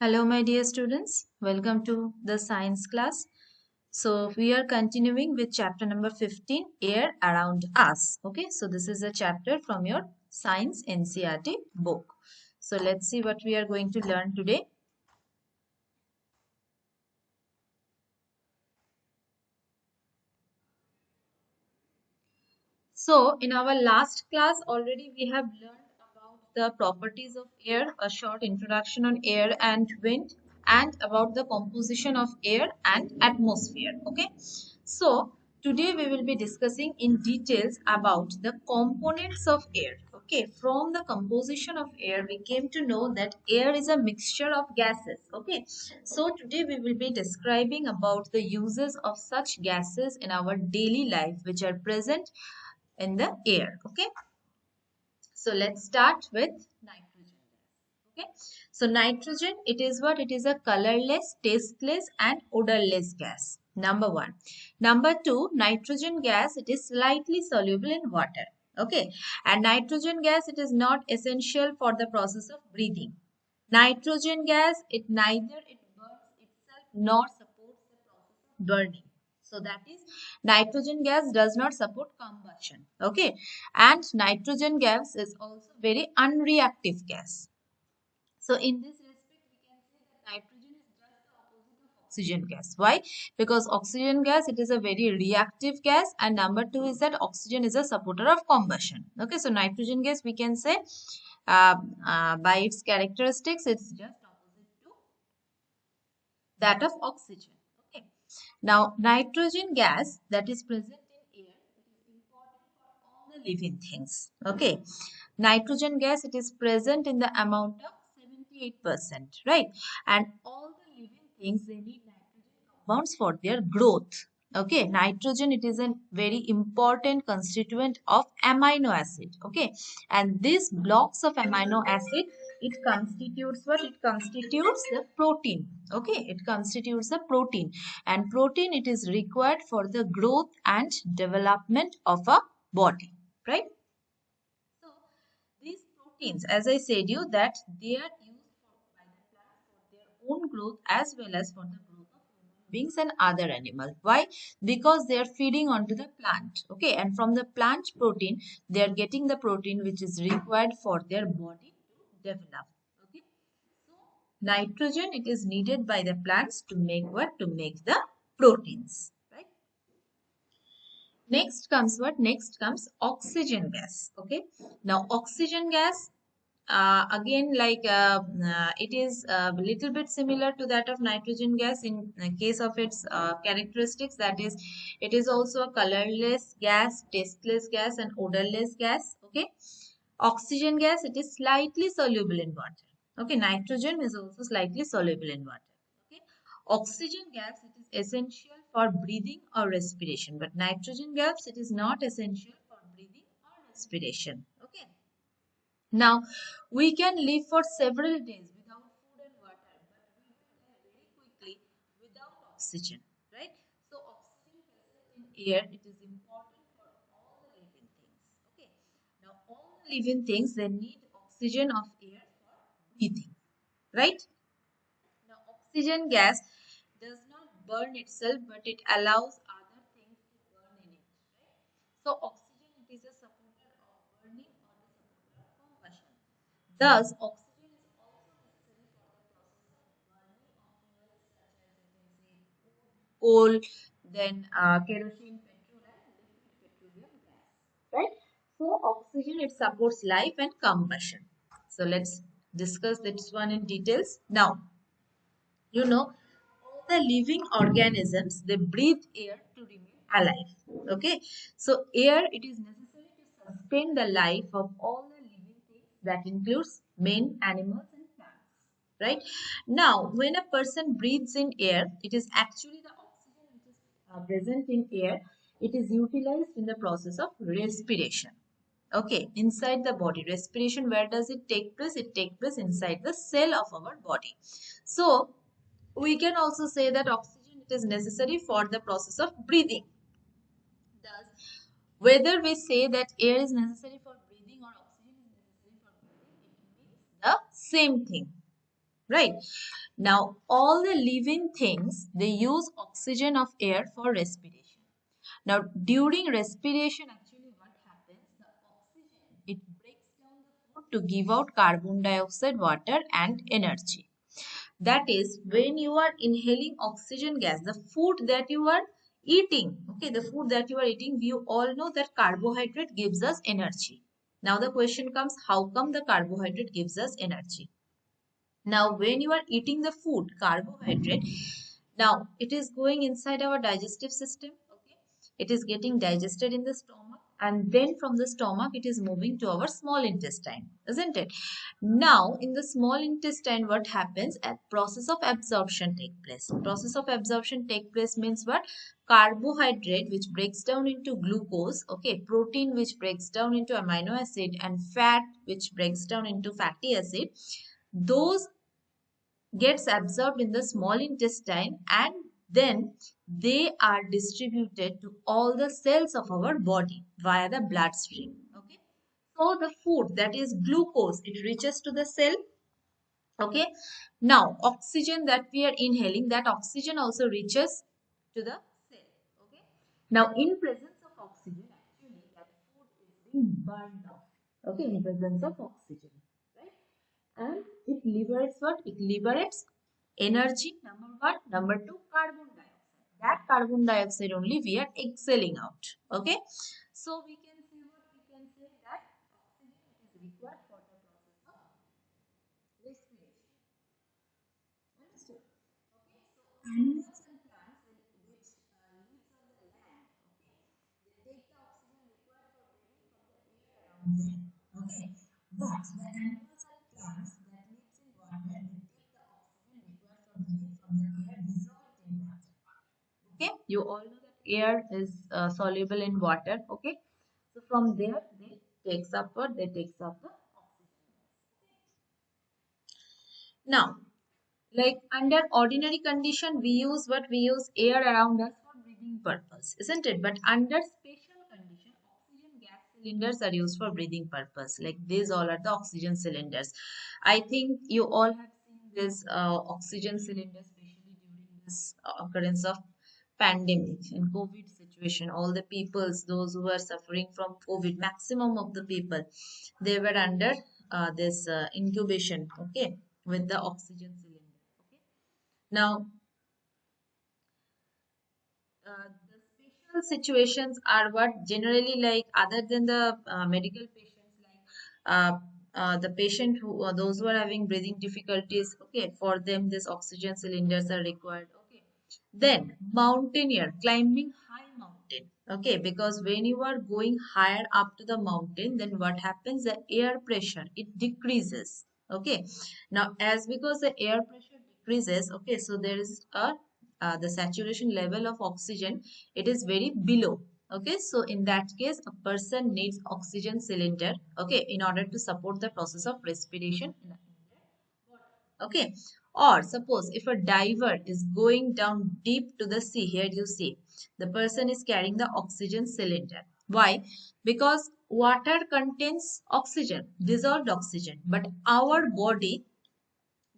Hello, my dear students. Welcome to the science class. So, we are continuing with chapter number 15, Air Around Us. Okay, so this is a chapter from your Science NCERT book. So, let's see what we are going to learn today. So, in our last class, already we have learned about the properties of air, a short introduction on air and wind, and about the composition of air and atmosphere. Okay. So, today we will be discussing in details about the components of air. Okay. From the composition of air, we came to know that air is a mixture of gases. Okay. So, today we will be describing about the uses of such gases in our daily life which are present in the air. Okay, so let's start with nitrogen. Okay, so nitrogen, it is what? It is a colorless, tasteless and odorless gas. Number one. Number two, nitrogen gas, it is slightly soluble in water. Okay, and nitrogen gas, it is not essential for the process of breathing. Nitrogen gas, it neither it burns itself nor supports the process of burning. So that is, nitrogen gas does not support combustion. Okay, and nitrogen gas is also very unreactive gas. So in this respect, we can say that nitrogen is just the opposite of oxygen gas. Why? Because oxygen gas, it is a very reactive gas, and number two is that oxygen is a supporter of combustion. Okay, so nitrogen gas, we can say by its characteristics, it's just opposite to that of oxygen. Okay. Now, nitrogen gas that is present in air, it is important for all the living things. Okay. Nitrogen gas, it is present in the amount of 78%, right? And all the living things, they need nitrogen compounds for their growth. Okay, nitrogen, it is a very important constituent of amino acid. Okay, and these blocks of amino acid, it constitutes what? It constitutes the protein. Okay, it constitutes the protein, and protein, it is required for the growth and development of a body, right? So these proteins, as I said you, that they are used by the plants for their own growth as well as for the growth of human beings and other animals. Why? Because they are feeding onto the plant. Okay, and from the plant protein, they are getting the protein which is required for their body to develop. Okay, so nitrogen, it is needed by the plants to make what? To make the proteins. Right. Next comes what? Next comes oxygen gas. Okay. Now oxygen gas, again, it is a little bit similar to that of nitrogen gas in case of its characteristics. That is, it is also a colorless gas, tasteless gas and odorless gas. Okay. Oxygen gas, it is slightly soluble in water. Okay. Nitrogen is also slightly soluble in water. Okay. Oxygen gas, it is essential for breathing or respiration, but nitrogen gas, it is not essential for breathing or respiration. Okay. Now, we can live for several days without food and water, but we will die very quickly without oxygen, right? So, oxygen present in air, it is important for all the living things. Okay. Now, all the living things, they need oxygen of air for breathing, right? Now, oxygen gas does not burn itself, but it allows other things to burn in it, right? So, oxygen, it is a supporter of burning or the supporter of combustion. Thus, oxygen is also necessary for the process of burning of fuels such as you can say coal, then kerosene, petrol, and liquid petroleum gas. Right? So, oxygen, it supports life and combustion. So, let's discuss this one in details. Now, you know, all the living organisms, they breathe air to remain alive. Okay, so air, it is necessary to sustain the life of all the living things. That includes men, animals and plants. Right. Now, when a person breathes in air, it is actually the oxygen which is present in air, it is utilized in the process of respiration. Okay, inside the body. Respiration, where does it take place? It takes place inside the cell of our body. So, we can also say that oxygen, it is necessary for the process of breathing. Thus, whether we say that air is necessary for breathing or oxygen is necessary for breathing, it means the same thing. right? Now, all the living things, they use oxygen of air for respiration. Now, during respiration, actually what happens, the oxygen, it breaks down the food to give out carbon dioxide, water and energy. That is, when you are inhaling oxygen gas, the food that you are eating, okay, the food that you are eating, we all know that carbohydrate gives us energy. Now the question comes, how come the carbohydrate gives us energy? Now, when you are eating the food, carbohydrate, now it is going inside our digestive system. Okay, it is getting digested in the stomach, and then from the stomach, it is moving to our small intestine, isn't it? Now, in the small intestine, what happens? A process of absorption take place. Process of absorption take place means what? Carbohydrate, which breaks down into glucose, okay, protein, which breaks down into amino acid, and fat, which breaks down into fatty acid, those gets absorbed in the small intestine, and then they are distributed to all the cells of our body via the bloodstream. Okay, so the food, that is glucose, it reaches to the cell. Okay, now oxygen that we are inhaling, that oxygen also reaches to the cell. Okay, now in presence of oxygen, actually that food is being burned off. Okay, in presence of oxygen, right? And it liberates what? It liberates energy, number one. Number two, carbon dioxide. That carbon dioxide only we are exhaling out. Okay. So we can say what? We can say that oxygen is required for the process of respiration. Understood? Okay. So animals and plants which lives on the land, okay, they take the oxygen required for breathing from the air around them. Okay. But the animals and plants that lives in water, they take the oxygen required for breathing from the air dissolved in water. Okay. You all know that air is soluble in water. Okay. So from there they takes up what? They takes up the oxygen. Now, like under ordinary condition, we use what? We use air around us for breathing purpose, isn't it? But under special condition, oxygen gas cylinders are used for breathing purpose. Like these all are the oxygen cylinders. I think you all have seen this oxygen cylinder, especially during this occurrence of pandemic and COVID situation. All the peoples, those who were suffering from COVID, maximum of the people, they were under this incubation, okay, with the oxygen cylinder. Okay. Now, the special situations are what generally, like other than the medical patients, like the patient who those who are having breathing difficulties, okay, for them this oxygen cylinders are required. Okay, then mountaineer climbing high mountain, okay, because when you are going higher up to the mountain, then what happens? The air pressure, it decreases. Okay, now as because the air pressure decreases, okay, so there is a the saturation level of oxygen, it is very below. Okay, so in that case a person needs oxygen cylinder, okay, in order to support the process of respiration in their body. Okay, or suppose if a diver is going down deep to the sea, here you see the person is carrying the oxygen cylinder. Why? Because water contains oxygen, dissolved oxygen, but our body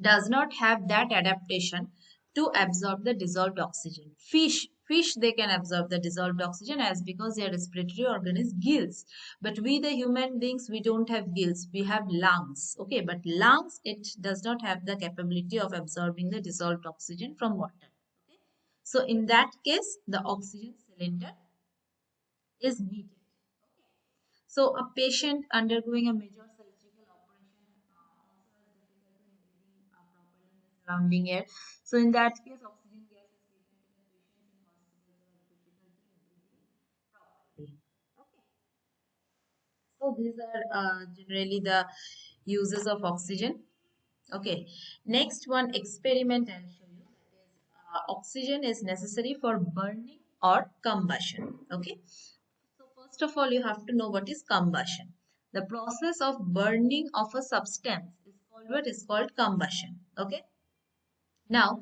does not have that adaptation to absorb the dissolved oxygen. Fish, they can absorb the dissolved oxygen as because their respiratory organ is gills. But we, the human beings, we don't have gills. We have lungs. Okay, but lungs, it does not have the capability of absorbing the dissolved oxygen from water. Okay, so in that case, the oxygen cylinder is needed. Okay. So a patient undergoing a major surgical operation also has difficulty in breathing properly in the surrounding air. So in that case, oxygen gas is given to the patients in hospitals who have difficulty in breathing properly. Okay. So these are generally the uses of oxygen. Okay. Next one experiment I'll show you, that is oxygen is necessary for burning or combustion. Okay. So first of all, you have to know what is combustion. The process of burning of a substance is called what is called combustion. Okay. Now,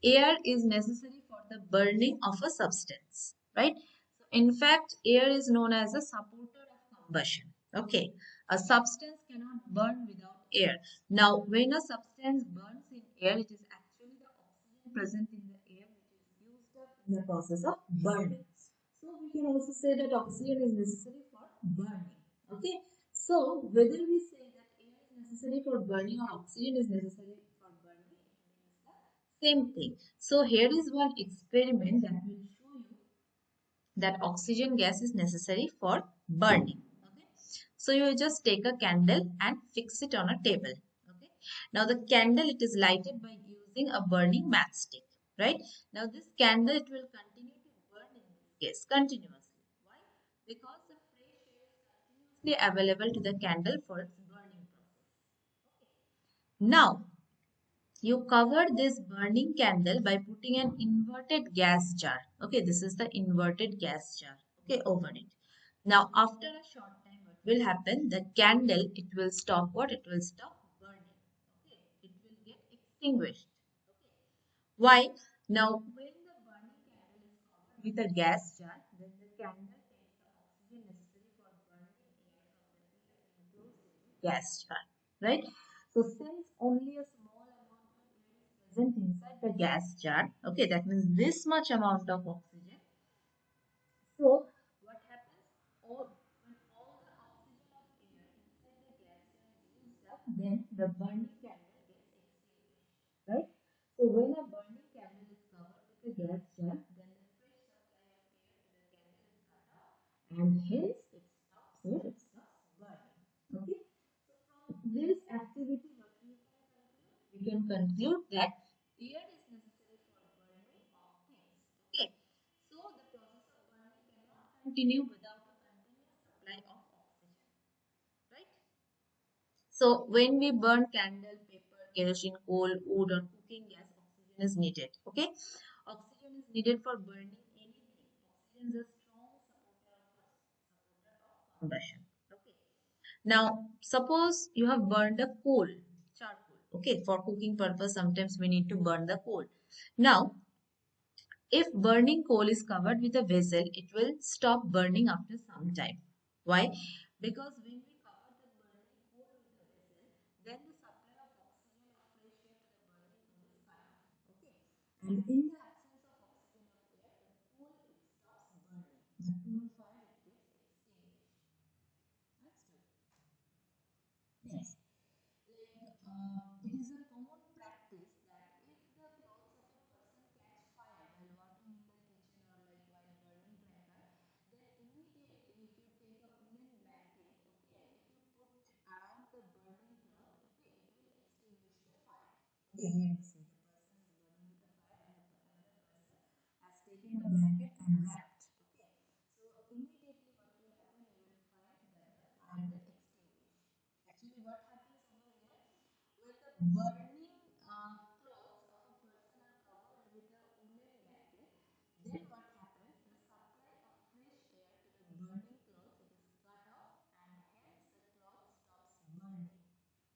air is necessary for the burning of a substance, right? So in fact, air is known as a supporter of combustion. Okay. A substance cannot burn without air. Now, when a substance burns in air, it is actually the oxygen present in the air which is used up in the process of burning. So we can also say that oxygen is necessary for burning. Okay. So whether we say that air is necessary for burning or oxygen is necessary for burning, it means the same thing. So here is one experiment that will show you that oxygen gas is necessary for burning. Okay. So you just take a candle and fix it on a table. Okay. Now the candle, it is lighted by using a burning matchstick. Right. Now this candle, it will continue to burn in this gas continuously. Why? Because the fresh air is continuously available to the candle for its burning process. Okay. Now you cover this burning candle by putting an inverted gas jar. Okay, this is the inverted gas jar. Okay, over it. Now, after a short time, what will happen? The candle, it will stop what? It will stop burning. Okay, it will get extinguished. Okay. Why? Now, when the burning candle is covered with a gas jar, then the candle takes the oxygen necessary for burning air from the air enclosed in the gas jar. Right? So, since only a small amount of air is present inside the gas jar, okay, that means this much amount of oxygen. So, what happens? When all the oxygen of air inside the gas jar is used up, then the burning candle gets extinguished. Right? So, when a burning candle is covered with a gas jar, then the fresh supply of air to the candle is cut off, and hence it stops here, it stops burning. Okay? So, from this activity, what we can conclude? We can conclude that air is necessary for burning of things. Okay? So, the process of burning cannot continue without a continuous supply of oxygen. Right? So when we burn candle, paper, kerosene, coal, wood or cooking gas, oxygen is needed. Okay. Oxygen is needed for burning anything. Oxygen is a strong supporter of combustion. Okay. Now suppose you have burned a coal, charcoal. Okay. For cooking purpose, sometimes we need to burn the coal. Now if burning coal is covered with a vessel, it will stop burning after some time. Why? Because when we cover the burning coal with a vessel, then the supply of oxygen or fresh air to the burning coal is cut off. Okay. And in the absence of oxygen or air, the coal it stops burning. The coal fire it gets extinguished. Understood? Next. It is a common practice that if the clothes of a person catch fire while working in the kitchen or like while burning cracker, then immediately if you take a woolen blanket, okay, and if you put around the burning cloth, okay, it will extinguish the fire. Okay, here you see the person is burning with the fire and another person has taken a blanket and wrapped. Okay, so immediately what will happen? You will find that the fire will extinguish. Actually, what happens over here? When the burning clothes of a person are covered with a woolen blanket, then what happens? The supply of fresh air to the burning clothes it is cut off, and hence the cloth stops burning.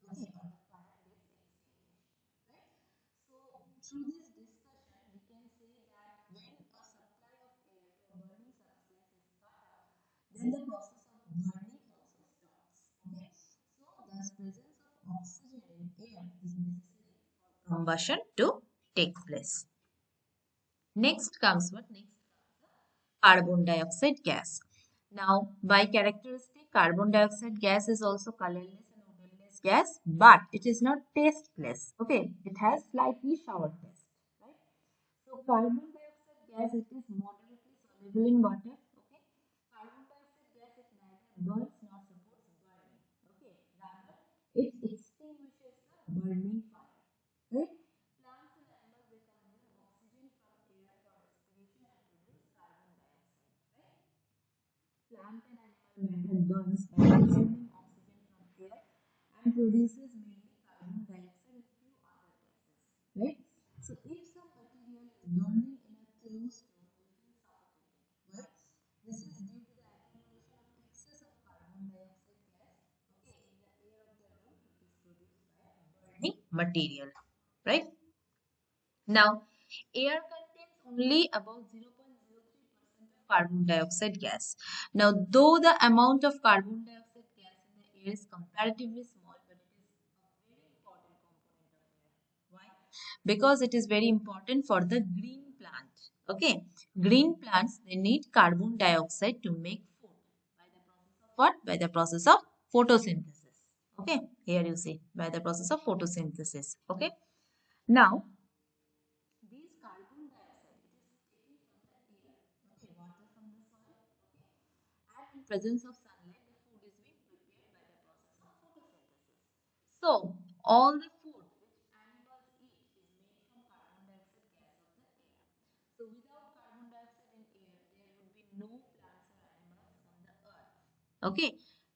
Okay, or the fire gets extinguished. Right? So through this discussion, we can say that when a supply of air to a burning substance is cut off, then the process of burning also stops. Okay, so thus presence of oxygen in air is necessary for combustion to take place. Next comes what? Next comes the carbon dioxide gas. Now, by characteristic, carbon dioxide gas is also colorless and odorless gas, but it is not tasteless. Okay, it has slightly sour taste. Right? So, carbon dioxide gas it is moderately soluble in water. Okay, carbon dioxide gas it neither burns nor supports burning. Okay, rather it extinguishes the burning fire. Right? Plants and animals they consume oxygen from air for respiration and produce carbon dioxide. Right? Plant and animal matter burns by consuming oxygen from air and produces mainly carbon dioxide and few other gases. Right? So if some material is burning in a closed room, we feel suffocated. Why? This is due to the accumulation of excess of carbon dioxide gas, okay, in the air of the room, which is produced by burning material. Right? Now, air contains only about 0.03% of carbon dioxide gas. Now, though the amount of carbon dioxide gas in the air is comparatively small, but it is a very important component of air. Why? because it is very important for the green plant. Okay, green plants, they need carbon dioxide to make food by the process of what? By the process of photosynthesis. Okay, here you see by the process of photosynthesis. Okay, now these carbon dioxide, it is taken from the air, okay, water from the soil, okay, and in presence of sunlight, the food is being prepared by the process of photosynthesis. So, all the food which animals eat is made from carbon dioxide gas of the air. So, without carbon dioxide in air, there would be no plants or animals on the earth. Okay,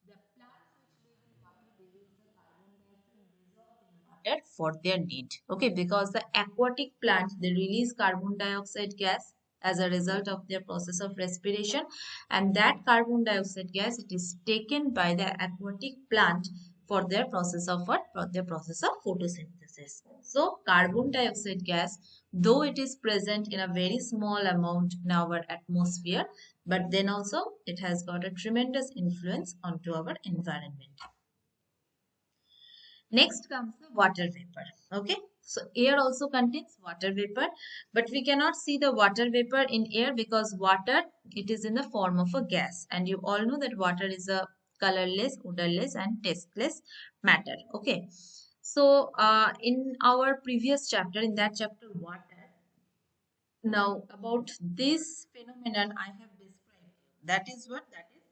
the plants which live in water, they use the carbon dioxide dissolved in water for their need. Okay, because the aquatic plants, they release carbon dioxide gas as a result of their process of respiration, and that carbon dioxide gas, it is taken by the aquatic plant for their process of what? For their process of photosynthesis. So carbon dioxide gas, though it is present in a very small amount in our atmosphere, but then also it has got a tremendous influence onto our environment. Next comes the water vapor. Okay, so air also contains water vapor, but we cannot see the water vapor in air because water, it is in the form of a gas, and you all know that water is a colorless, odorless, and tasteless matter. Okay, so in our previous chapter, in that chapter water, now about this phenomenon I have described you. That is what? That is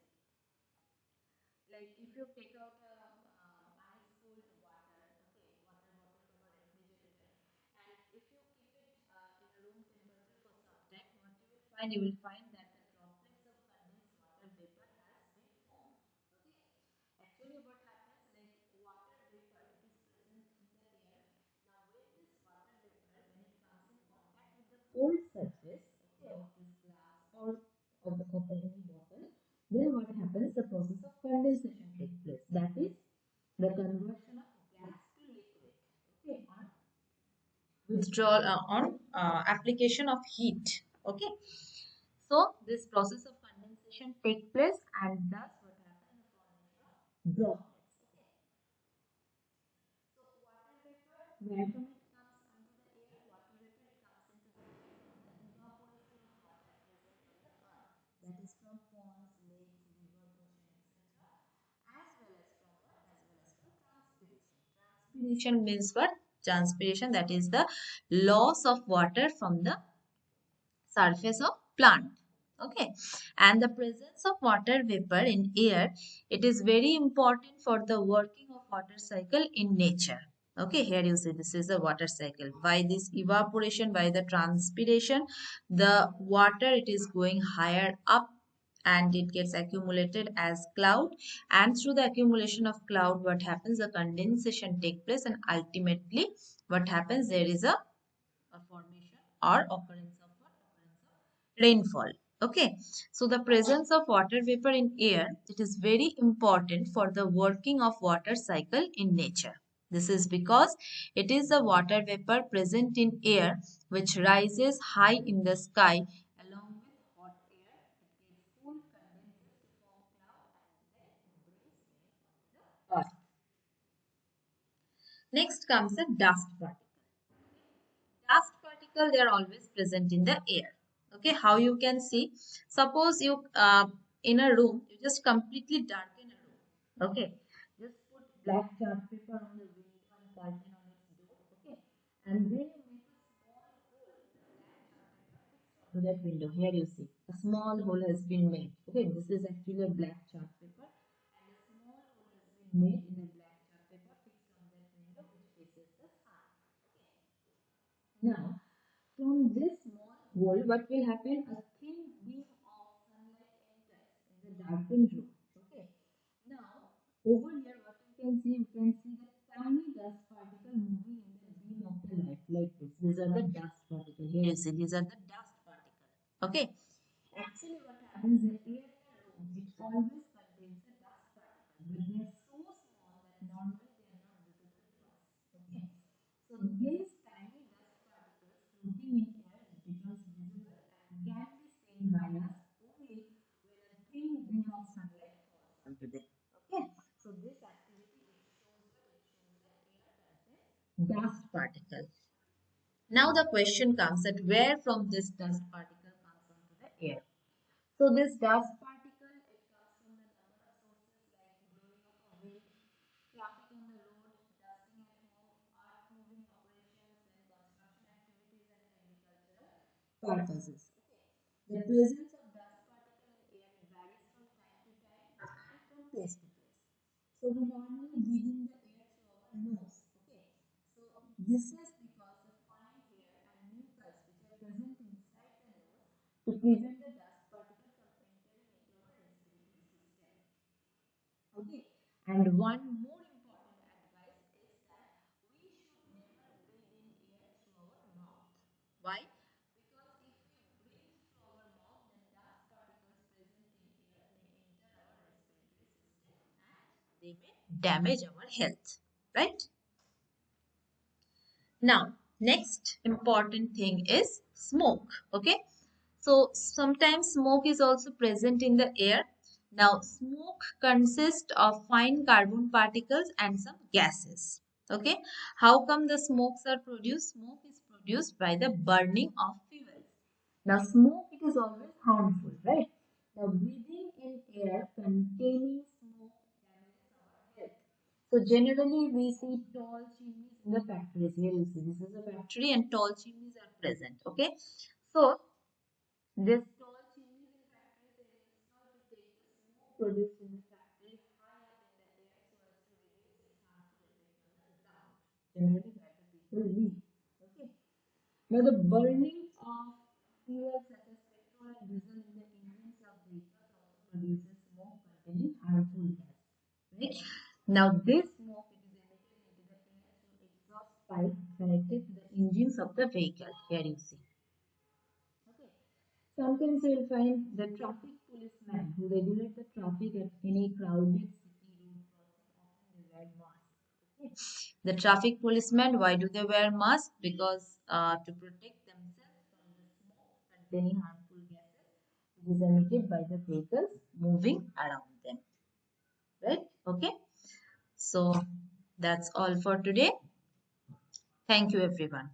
like if you take out a ice cold water, okay, water bottle from a refrigerator, and if you keep it in a room temperature for some time, what you will find? You will find that the droplets of condensed water vapor has been formed. Okay, actually, what happens, like water vapor, it is present in the air. Now, when this water vapor, when it comes in contact with the cold surface, okay, of this glass or of any bottle, then what happens? The process of condensation takes place. That is the conversion of gas to liquid. Okay, on withdrawal on application of heat. Okay, so this process of condensation takes place, and thus what happens? The formation of droplets. Okay, so water vapor, where from it comes into the air? Water vapor, it comes into the air from the evaporation of water present on the earth. That is from ponds, lakes, river, ocean, etc. As well as from what? As well as from transpiration. Transpiration means what? Transpiration, that is the loss of water from the surface of plant. Okay, and the presence of water vapor in air, it is very important for the working of water cycle in nature. Okay, here you see this is the water cycle. By this evaporation, by the transpiration, the water, it is going higher up and it gets accumulated as cloud, and through the accumulation of cloud, what happens? The condensation take place, and ultimately what happens? There is a formation or occurrence of what? Occurrence of rainfall. Okay, so the presence of water vapor in air, it is very important for the working of water cycle in nature. This is because it is the water vapor present in air which rises high in the sky along with hot air. It gets cooled, condenses to form cloud, and then brings rain onto the earth. Next comes the dust particle. Dust particle, they are always present in the air. Okay, how you can see? Suppose you in a room, you just completely darken a room. Okay, just put black chart paper on the window and curtain on its door. Okay, and then you make a small hole in the black chart paper fixed onto that window. Here you see a small hole has been made. Okay, this is actually a black chart paper, and a small hole has been made in a black chart paper fixed on that window which faces the sun. Okay, now, from this small hole, what will happen? A thin beam of sunlight enters in the darkened room. Okay. Now, over here, what you can see the tiny dust particle moving in the beam of the light like this. These are the dust particles. Here you see, these are the dust particles. Okay. Actually, what happens? The air in a room, it always contains a dust particle, but they are so small that normally they are not visible to us. Okay. So these tiny dust particles floating in air, it becomes visible and can be seen by us only when a thin beam of sunlight falls onto them. Okay. So this activity, it shows that air contains dust particles. Now the question comes that where from this dust particle comes onto the air. So this dust particle, it comes from the number of sources like blowing of a wind, traffic on the road, dusting at home, art moving operations, then construction activities and agricultural purposes. The presence of dust particle in air varies from time to time and from place to place. So we normally breathe in the air through our nose. Okay. So this is because the fine hair and mucus which are present inside the nose to prevent the dust particle from entering into our respiratory system. Okay. And one more important advice is that we should never breathe in air through our mouth. Why? Because if we breathe through our mouth, then dust particles present in air may enter our respiratory system and they may damage our health. Right? Now, next important thing is smoke. Okay. So sometimes smoke is also present in the air. Now, smoke consists of fine carbon particles and some gases. Okay. How come the smokes are produced? Smoke is produced by the burning of fuels. Now, smoke, it is always harmful, right? Now, breathing in air containing smoke damages our health. So generally we see tall chimneys in the factories. Here you see this is a factory and tall chimneys are present. Okay. So this tall chimneys in factories are installed to take the smoke produced in the factory high up in the air so as to reduce its harmful effect on the ground. Generally where the people live. Okay. Now the burning of fuels such as petrol and diesel in the engines of vehicles also produces smoke containing harmful gas. Right? Now this smoke, it is emitted into the air through exhaust pipe connected to the engines of the vehicle. Here you see. Okay. Sometimes you will find the traffic policeman who regulate the traffic at any crowded city road crossing. Often they wear masks. Okay. The traffic policemen, why do they wear masks? Because to protect themselves from the smoke containing harmful gases which is emitted by the vehicles moving around them. Right? Okay. So that's all for today. Thank you everyone.